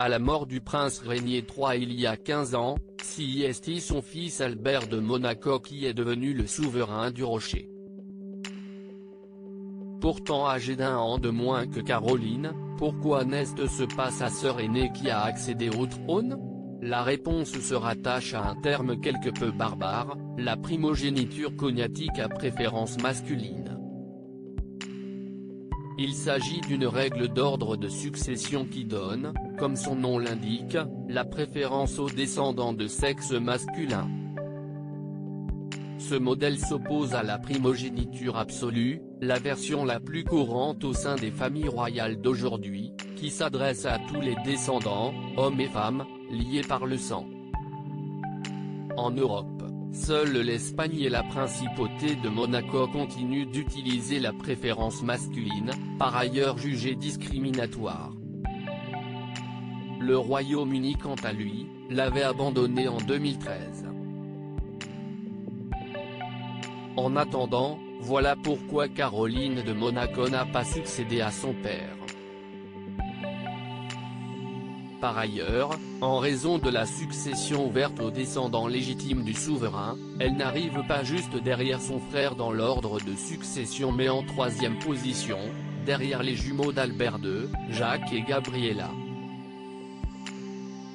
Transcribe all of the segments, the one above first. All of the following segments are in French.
À la mort du prince Régnier III il y a 15 ans, c'est son fils Albert de Monaco qui est devenu le souverain du Rocher. Pourtant âgé d'1 an de moins que Caroline, pourquoi n'est-ce pas sa sœur aînée qui a accédé au trône? La réponse se rattache à un terme quelque peu barbare, la primogéniture cognatique à préférence masculine. Il s'agit d'une règle d'ordre de succession qui donne, comme son nom l'indique, la préférence aux descendants de sexe masculin. Ce modèle s'oppose à la primogéniture absolue, la version la plus courante au sein des familles royales d'aujourd'hui, qui s'adresse à tous les descendants, hommes et femmes, liés par le sang. En Europe, seules l'Espagne et la principauté de Monaco continuent d'utiliser la préférence masculine, par ailleurs jugée discriminatoire. Le Royaume-Uni quant à lui, l'avait abandonnée en 2013. En attendant, voilà pourquoi Caroline de Monaco n'a pas succédé à son père. Par ailleurs, en raison de la succession ouverte aux descendants légitimes du souverain, elle n'arrive pas juste derrière son frère dans l'ordre de succession mais en 3e position, derrière les jumeaux d'Albert II, Jacques et Gabriella.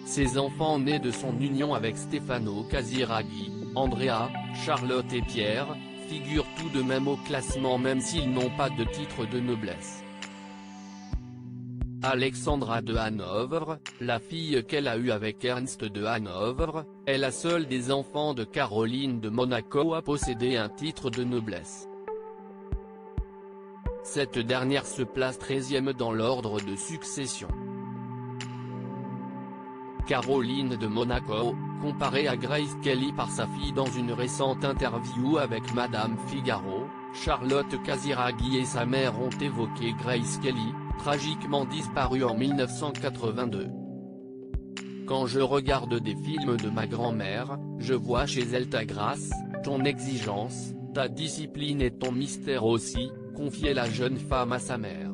Ses enfants nés de son union avec Stefano Casiraghi, Andrea, Charlotte et Pierre, figurent tout de même au classement même s'ils n'ont pas de titre de noblesse. Alexandra de Hanovre, la fille qu'elle a eue avec Ernst de Hanovre, est la seule des enfants de Caroline de Monaco à posséder un titre de noblesse. Cette dernière se place 13e dans l'ordre de succession. Caroline de Monaco, comparée à Grace Kelly par sa fille dans une récente interview avec Madame Figaro, Charlotte Casiraghi et sa mère ont évoqué Grace Kelly, tragiquement disparue en 1982. Quand je regarde des films de ma grand-mère, je vois chez elle ta grâce, ton exigence, ta discipline et ton mystère aussi, confiait la jeune femme à sa mère.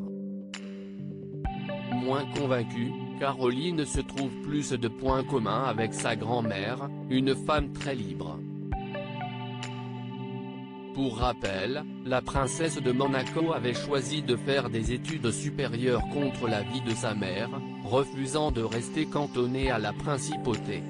Moins convaincue, Caroline se trouve plus de points communs avec sa grand-mère, une femme très libre. Pour rappel, la princesse de Monaco avait choisi de faire des études supérieures contre l'avis de sa mère, refusant de rester cantonnée à la principauté.